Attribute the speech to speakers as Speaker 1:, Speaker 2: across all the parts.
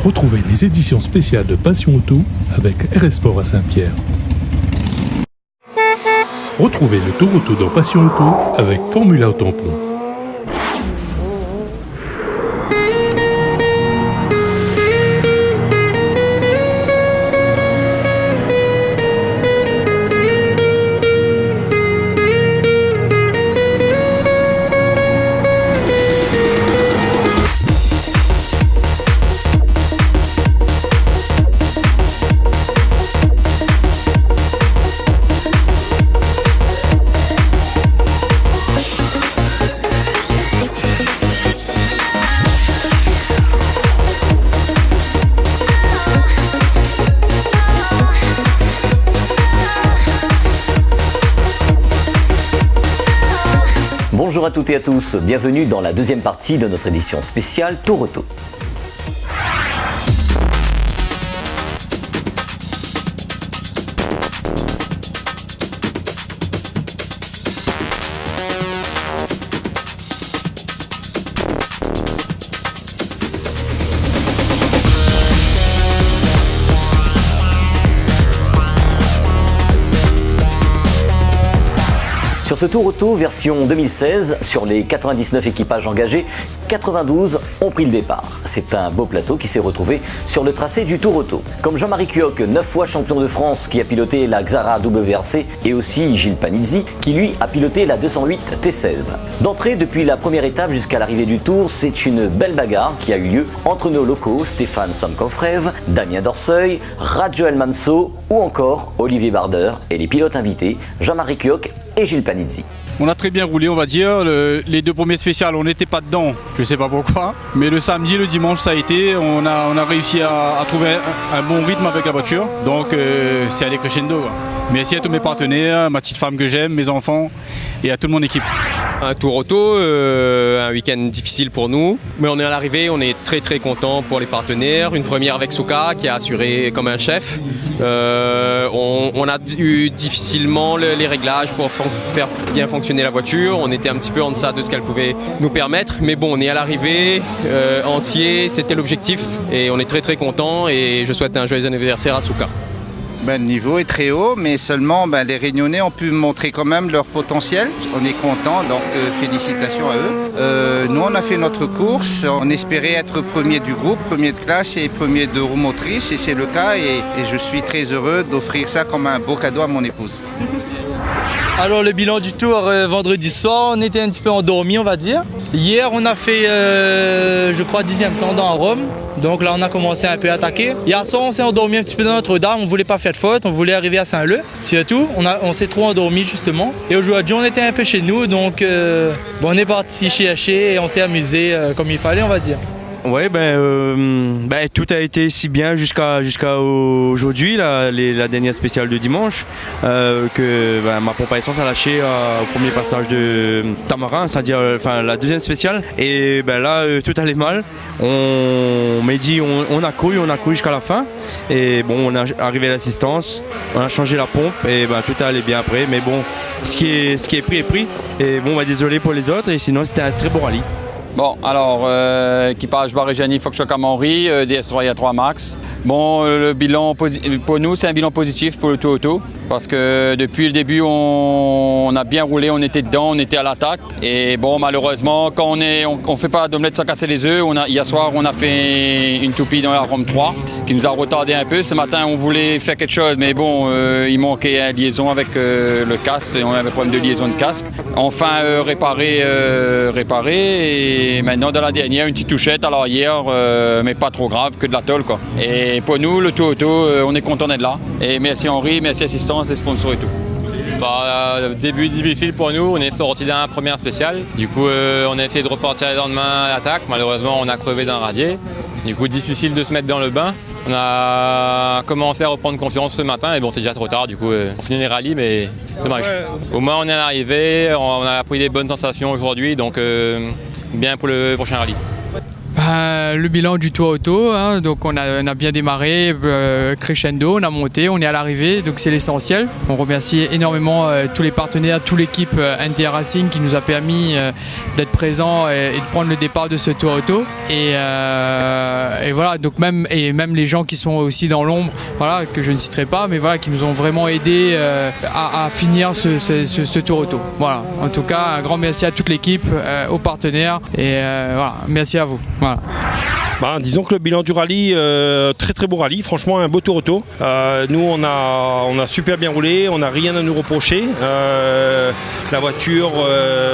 Speaker 1: Retrouvez les éditions spéciales de Passion Auto avec RS Sport à Saint-Pierre. Retrouvez le Tour Auto dans Passion Auto avec Formula au tampon.
Speaker 2: Bonjour à toutes et à tous, bienvenue dans la deuxième partie de notre édition spéciale Tour Auto. Sur ce Tour Auto version 2016, sur les 99 équipages engagés, 92 ont pris le départ. C'est un beau plateau qui s'est retrouvé sur le tracé du Tour Auto. Comme Jean-Marie Cuoc, 9 fois champion de France, qui a piloté la Xara WRC, et aussi Gilles Panizzi, qui lui a piloté la 208 T16. D'entrée, depuis la première étape jusqu'à l'arrivée du Tour, c'est une belle bagarre qui a eu lieu entre nos locaux Stéphane Somkofrev, Damien Dorseuil, Radjoel Manso ou encore Olivier Barder et les pilotes invités Jean-Marie Cuoc et Gilles Panizzi.
Speaker 3: On a très bien roulé, on va dire. Les deux premiers spéciales, on n'était pas dedans, je ne sais pas pourquoi. Mais le samedi, le dimanche, ça a été. On a réussi à trouver un bon rythme avec la voiture. Donc, c'est allé crescendo. Merci à tous mes partenaires, ma petite femme que j'aime, mes enfants et à toute mon équipe.
Speaker 4: Un Tour Auto, un week-end difficile pour nous. Mais on est à l'arrivée, on est très très content pour les partenaires. Une première avec Souka qui a assuré comme un chef. On a eu difficilement les réglages pour faire bien fonctionner la voiture. On était un petit peu en deçà de ce qu'elle pouvait nous permettre. Mais bon, on est à l'arrivée, entier, c'était l'objectif. Et on est très très content et je souhaite un joyeux anniversaire à Souka.
Speaker 5: Le niveau est très haut, mais seulement les Réunionnais ont pu montrer quand même leur potentiel. On est content, donc félicitations à eux. Nous, on a fait notre course. On espérait être premier du groupe, premier de classe et premier de roue motrice, et c'est le cas. Et je suis très heureux d'offrir ça comme un beau cadeau à mon épouse.
Speaker 6: Alors le bilan du Tour vendredi soir, on était un petit peu endormis, on va dire. Hier, on a fait, je crois, 10e pendant à Rome. Donc là, on a commencé un peu à attaquer. Hier soir, on s'est endormi un petit peu dans Notre-Dame. On ne voulait pas faire de faute, on voulait arriver à Saint-Leu. C'est tout. On s'est trop endormi justement. Et aujourd'hui, on était un peu chez nous. Donc on est parti chercher et on s'est amusé comme il fallait, on va dire.
Speaker 7: Ouais, tout a été si bien jusqu'à aujourd'hui, la dernière spéciale de dimanche, que ma pompe à essence a lâché au premier passage de Tamarin, c'est-à-dire la deuxième spéciale. Et là, tout allait mal. On m'a dit, on a couru jusqu'à la fin. Et bon, on a arrivé à l'assistance, on a changé la pompe et tout allait bien après. Mais bon, ce qui est pris est pris. Et bon, désolé pour les autres. Et sinon, c'était un très beau rallye.
Speaker 8: Bon, alors, équipage Barré-Gianni, Fox-Henri, DS3 IA3 Max. Bon, le bilan pour nous, c'est un bilan positif pour le Tour Auto. Parce que depuis le début, on a bien roulé, on était dedans, on était à l'attaque. Et bon, malheureusement, quand on fait pas d'omelette sans casser les œufs, hier soir, on a fait une toupie dans la Rome 3 qui nous a retardé un peu. Ce matin, on voulait faire quelque chose, mais bon, il manquait une liaison avec le casque. On avait un problème de liaison de casque. Enfin, réparer. Et maintenant, dans la dernière, une petite touchette à l'arrière, mais pas trop grave, que de la tôle, quoi. Et pour nous, le Tour Auto, on est content d'être là. Et merci Henri, merci assistance, les sponsors et tout.
Speaker 4: Début difficile pour nous, on est sorti d'un première spéciale. Du coup, on a essayé de repartir le lendemain à l'attaque. Malheureusement, on a crevé d'un radier. Du coup, difficile de se mettre dans le bain. On a commencé à reprendre confiance ce matin et bon, c'est déjà trop tard. Du coup, on finit les rallyes, mais dommage. Au moins, on est arrivé, on a pris des bonnes sensations aujourd'hui, donc bien pour le prochain rallye.
Speaker 9: Le bilan du tour auto, hein, donc on a bien démarré, crescendo, on a monté, on est à l'arrivée, donc c'est l'essentiel. On remercie énormément tous les partenaires, toute l'équipe NTR Racing qui nous a permis d'être présents et de prendre le départ de ce tour auto. Et voilà, donc même les gens qui sont aussi dans l'ombre, voilà, que je ne citerai pas, mais voilà, qui nous ont vraiment aidés à finir ce tour auto. Voilà. En tout cas, un grand merci à toute l'équipe, aux partenaires et voilà, merci à vous. Voilà.
Speaker 10: Disons que le bilan du rallye, très très beau rallye, franchement un beau tour auto. Nous on a super bien roulé, on n'a rien à nous reprocher. La voiture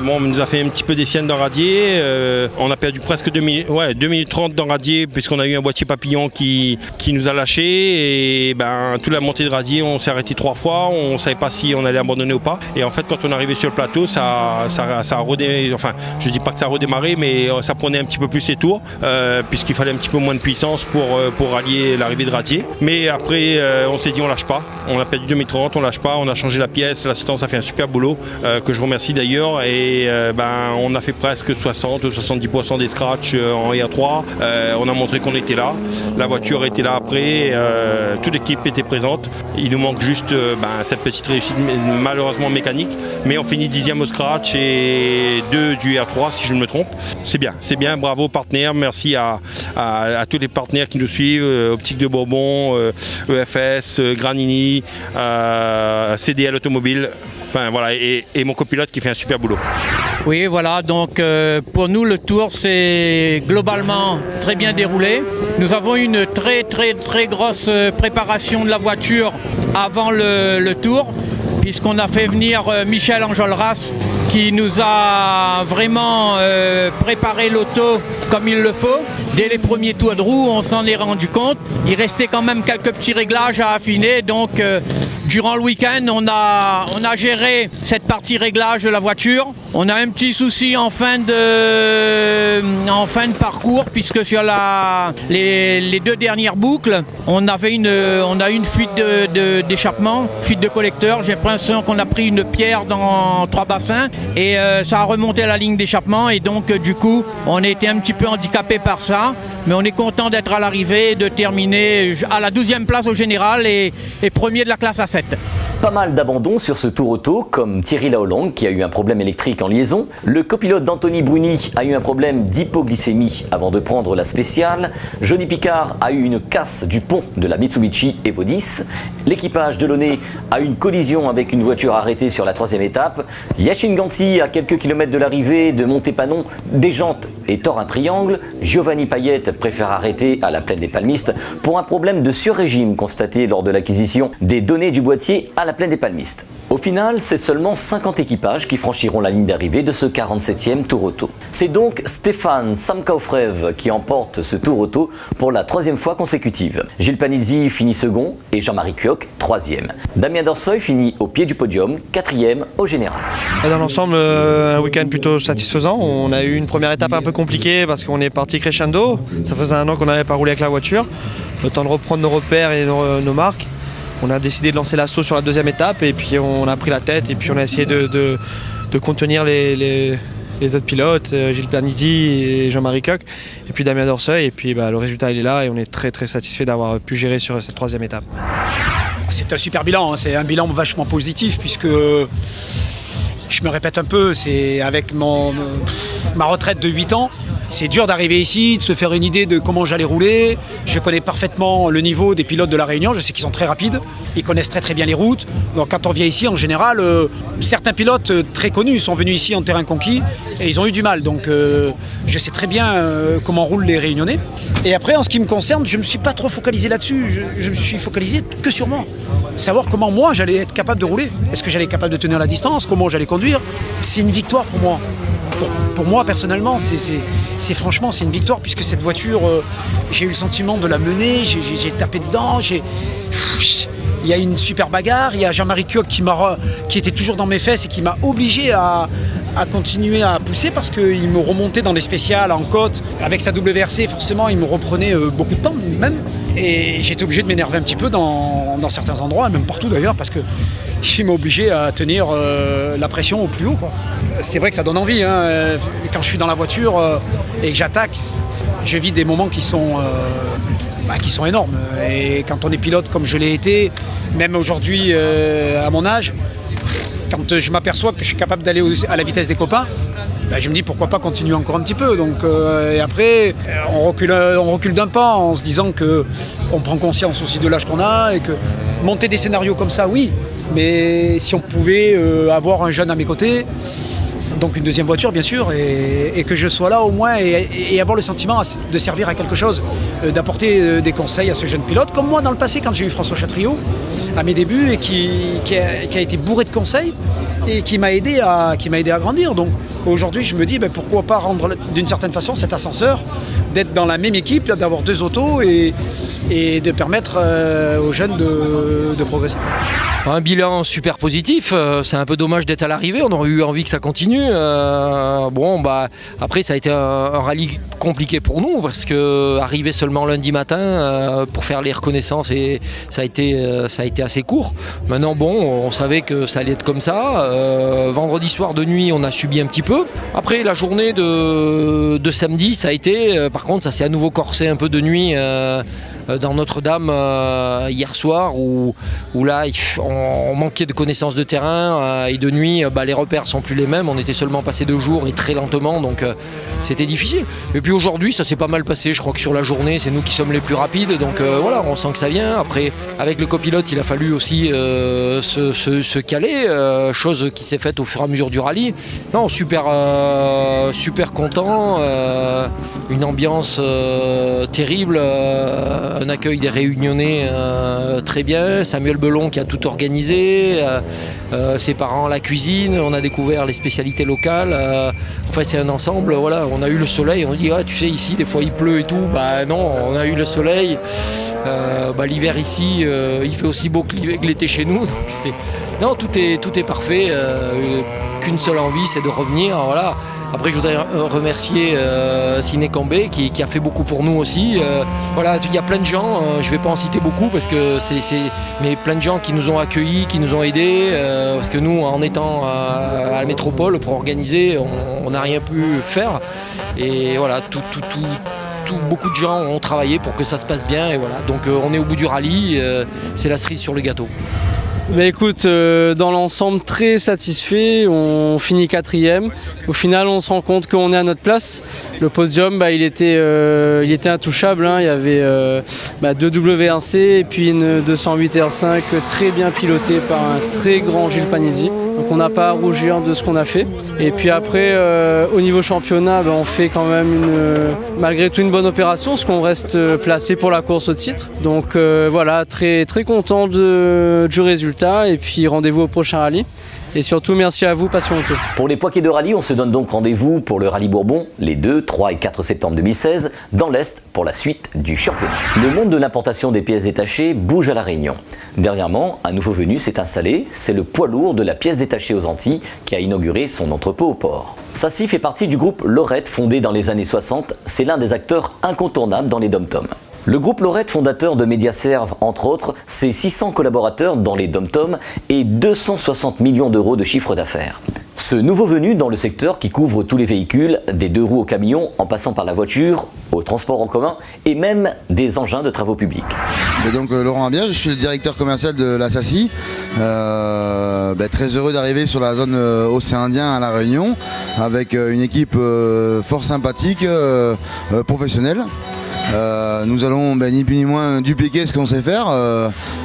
Speaker 10: nous a fait un petit peu des siennes dans radier. On a perdu presque 2 minutes 30 dans radier puisqu'on a eu un boîtier papillon qui nous a lâché. Et toute la montée de radier, on s'est arrêté 3 fois, on ne savait pas si on allait abandonner ou pas. Et en fait quand on est arrivé sur le plateau, ça a redémarré, enfin je dis pas que ça a redémarré, mais ça prenait un petit peu plus ses tours puisqu'il fallait un petit peu moins de puissance pour rallier l'arrivée de radier. Mais après on s'est dit on lâche pas, on a perdu 2 minutes 30, on lâche pas, on a changé la pièce, l'assistance a fait un super boulot que je remercie d'ailleurs et on a fait presque 60 ou 70% des scratchs en EA3. On a montré qu'on était là, la voiture était là après, toute l'équipe était présente. Il nous manque juste cette petite réussite malheureusement mécanique, mais on finit 10e au scratch et 2 du EA3 si je ne me trompe. C'est bien, bravo partenaires, merci à tous les partenaires qui nous suivent, Optique de Bourbon, EFS, Granini, CDL Automobile, enfin voilà, et mon copilote qui fait un super boulot.
Speaker 11: Oui, voilà, donc pour nous le tour s'est globalement très bien déroulé. Nous avons eu une très grosse préparation de la voiture avant le tour, puisqu'on a fait venir Michel Enjolras qui nous a vraiment préparé l'auto comme il le faut. Dès les premiers tours de roue, on s'en est rendu compte. Il restait quand même quelques petits réglages à affiner, donc durant le week-end, on a géré cette partie réglage de la voiture. On a un petit souci en fin de parcours, puisque sur les 2 dernières boucles, on a une fuite d'échappement, fuite de collecteur. J'ai l'impression qu'on a pris une pierre dans 3 bassins et ça a remonté à la ligne d'échappement et donc du coup, on a été un petit peu handicapé par ça. Mais on est content d'être à l'arrivée et de terminer à la 12e place au général et premier de la classe A7.
Speaker 2: Pas mal d'abandons sur ce tour auto, comme Thierry Laolong qui a eu un problème électrique en liaison. Le copilote d'Anthony Bruni a eu un problème d'hypoglycémie avant de prendre la spéciale. Johnny Picard a eu une casse du pont de la Mitsubishi Evo 10. L'équipage de Launay a eu une collision avec une voiture arrêtée sur la 3e étape. Yacine Ganti, à quelques kilomètres de l'arrivée de Montépanon, déjante et tord un triangle. Giovanni Payette préfère arrêter à la plaine des Palmistes pour un problème de surrégime constaté lors de l'acquisition des données du boîtier à la plaine des Palmistes. Au final, c'est seulement 50 équipages qui franchiront la ligne d'arrivée de ce 47e Tour Auto. C'est donc Stéphane Samkaufrev qui emporte ce Tour Auto pour la 3e fois consécutive. Gilles Panizzi finit second et Jean-Marie Cuoc 3e. Damien Dorsoy finit au pied du podium, 4e au général.
Speaker 12: Dans l'ensemble, un week-end plutôt satisfaisant. On a eu une première étape un peu compliquée parce qu'on est parti crescendo. Ça faisait 1 an qu'on n'avait pas roulé avec la voiture. Le temps de reprendre nos repères et nos marques. On a décidé de lancer l'assaut sur la 2e étape et puis on a pris la tête et puis on a essayé de contenir les autres pilotes, Gilles Panizzi et Jean-Marie Cuoc et puis Damien Dorsoy et puis le résultat il est là et on est très satisfait d'avoir pu gérer sur cette 3e étape.
Speaker 13: C'est un super bilan, c'est un bilan vachement positif puisque je me répète un peu, c'est avec ma retraite de 8 ans. C'est dur d'arriver ici, de se faire une idée de comment j'allais rouler. Je connais parfaitement le niveau des pilotes de la Réunion, je sais qu'ils sont très rapides, ils connaissent très bien les routes. Donc quand on vient ici, en général, certains pilotes très connus sont venus ici en terrain conquis et ils ont eu du mal. Donc je sais très bien comment roulent les Réunionnais. Et après, en ce qui me concerne, je ne me suis pas trop focalisé là-dessus, je me suis focalisé que sur moi. Savoir comment moi j'allais être capable de rouler. Est-ce que j'allais être capable de tenir la distance, comment j'allais conduire. C'est une victoire pour moi. Pour moi personnellement, c'est franchement c'est une victoire puisque cette voiture, j'ai eu le sentiment de la mener, j'ai tapé dedans, il y a une super bagarre, il y a Jean-Marie Cuoc qui était toujours dans mes fesses et qui m'a obligé à continuer à pousser parce qu'il me remontait dans les spéciales en côte. Avec sa WRC, forcément, il me reprenait beaucoup de temps même. Et j'étais obligé de m'énerver un petit peu dans certains endroits, même partout d'ailleurs, parce que il m'a obligé à tenir la pression au plus haut, quoi. C'est vrai que ça donne envie, hein. Quand je suis dans la voiture et que j'attaque, je vis des moments qui sont énormes. Et quand on est pilote comme je l'ai été, même aujourd'hui à mon âge, quand je m'aperçois que je suis capable d'aller à la vitesse des copains, je me dis pourquoi pas continuer encore un petit peu. Donc, et après, on recule d'un pas en se disant qu'on prend conscience aussi de l'âge qu'on a et que monter des scénarios comme ça, oui, mais si on pouvait avoir un jeune à mes côtés, donc une deuxième voiture bien sûr, et que je sois là au moins et avoir le sentiment de servir à quelque chose, d'apporter des conseils à ce jeune pilote, comme moi dans le passé quand j'ai eu François Chatriot à mes débuts et qui a été bourré de conseils et qui m'a aidé à grandir. Donc aujourd'hui je me dis pourquoi pas rendre d'une certaine façon cet ascenseur, d'être dans la même équipe, d'avoir 2 autos et de permettre aux jeunes de progresser.
Speaker 14: Un bilan super positif, c'est un peu dommage d'être à l'arrivée, on aurait eu envie que ça continue. Après ça a été un rallye compliqué pour nous parce que arriver seulement lundi matin pour faire les reconnaissances et ça a été assez court. Maintenant on savait que ça allait être comme ça. Vendredi soir de nuit on a subi un petit peu. Après la journée de samedi ça a été, par contre ça s'est à nouveau corsé un peu de nuit dans Notre-Dame hier soir où là on manquait de connaissances de terrain et de nuit les repères sont plus les mêmes, on était seulement passé 2 jours et très lentement donc c'était difficile. Et puis aujourd'hui ça s'est pas mal passé, je crois que sur la journée c'est nous qui sommes les plus rapides donc voilà on sent que ça vient. Après avec le copilote il a fallu aussi se caler, chose qui s'est faite au fur et à mesure du rallye. Non super content, une ambiance terrible. Un accueil des Réunionnais très bien, Samuel Belon qui a tout organisé, ses parents la cuisine, on a découvert les spécialités locales, enfin c'est un ensemble, voilà, on a eu le soleil, on dit tu sais ici des fois il pleut et tout, non, on a eu le soleil, l'hiver ici il fait aussi beau que l'été chez nous, donc non, tout est parfait, qu'une seule envie c'est de revenir, voilà. Après je voudrais remercier Ciné Cambé qui a fait beaucoup pour nous aussi. Voilà, il y a plein de gens, je ne vais pas en citer beaucoup parce que mais plein de gens qui nous ont accueillis, qui nous ont aidés, parce que nous en étant à la métropole pour organiser, on n'a rien pu faire. Et voilà, beaucoup de gens ont travaillé pour que ça se passe bien et voilà. Donc on est au bout du rallye, c'est la cerise sur le gâteau.
Speaker 15: Écoute, dans l'ensemble très satisfait, on finit 4e. Au final on se rend compte qu'on est à notre place. Le podium il était intouchable, hein. Il y avait 2 W1C et puis une 208 R5 très bien pilotée par un très grand Gilles Panizzi. Donc on n'a pas à rougir de ce qu'on a fait. Et puis après au niveau championnat on fait quand même malgré tout une bonne opération parce qu'on reste placé pour la course au titre. Donc voilà, très, très content du résultat et puis rendez-vous au prochain rallye. Et surtout, merci à vous, Passion Auto.
Speaker 2: Pour les poiquets de rallye, on se donne donc rendez-vous pour le rallye Bourbon les 2, 3 et 4 septembre 2016 dans l'Est pour la suite du championnat. Le monde de l'importation des pièces détachées bouge à La Réunion. Dernièrement, un nouveau venu s'est installé, c'est le poids lourd de la pièce détachée aux Antilles qui a inauguré son entrepôt au port. Sassy fait partie du groupe Lorette fondé dans les années 60, c'est l'un des acteurs incontournables dans les dom-toms. Le groupe Lorette, fondateur de Mediaserve, entre autres, c'est 600 collaborateurs dans les dom-toms et 260 millions d'euros de chiffre d'affaires. Ce nouveau venu dans le secteur qui couvre tous les véhicules, des 2 roues au camion, en passant par la voiture, au transport en commun et même des engins de travaux publics.
Speaker 16: Et donc Laurent Abier, je suis le directeur commercial de la Sassy. Très heureux d'arriver sur la zone océan Indien à La Réunion avec une équipe fort sympathique, professionnelle. Nous allons ni plus ni moins dupliquer ce qu'on sait faire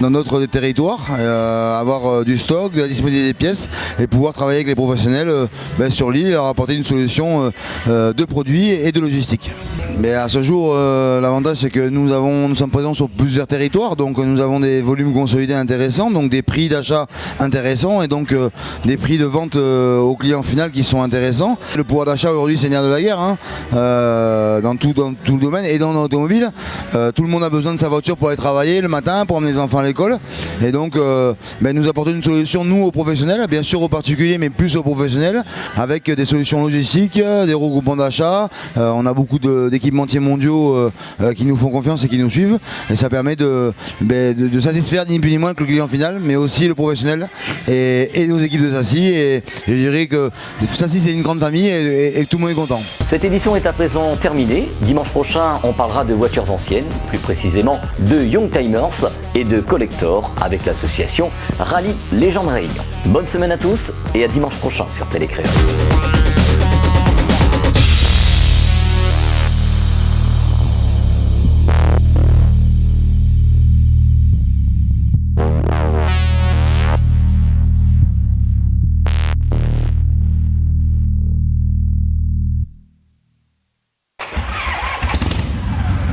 Speaker 16: dans notre territoire, avoir du stock, de la disponibilité des pièces et pouvoir travailler avec les professionnels sur l'île et leur apporter une solution de produits et de logistique. Mais à ce jour, l'avantage c'est que nous sommes présents sur plusieurs territoires, donc nous avons des volumes consolidés intéressants, donc des prix d'achat intéressants et donc des prix de vente aux clients final qui sont intéressants. Le pouvoir d'achat aujourd'hui c'est le nerf de la guerre dans tout le domaine et dans l'automobile. Tout le monde a besoin de sa voiture pour aller travailler le matin, pour emmener les enfants à l'école et donc nous apporter une solution nous aux professionnels, bien sûr aux particuliers mais plus aux professionnels avec des solutions logistiques, des regroupements d'achat. On a beaucoup d'équipes équipementiers mondiaux qui nous font confiance et qui nous suivent. Et ça permet de satisfaire ni plus ni moins que le client final, mais aussi le professionnel et nos équipes de SACI. Et je dirais que SACI c'est une grande famille et tout le monde est content.
Speaker 2: Cette édition est à présent terminée. Dimanche prochain, on parlera de voitures anciennes, plus précisément de Youngtimers et de Collector avec l'association Rallye Légende Réunion. Bonne semaine à tous et à dimanche prochain sur Télécréole.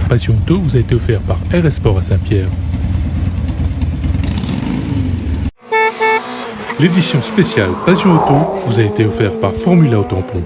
Speaker 1: Passion Auto vous a été offert par RS Sport à Saint-Pierre. L'édition spéciale Passion Auto vous a été offerte par Formula au Tampon.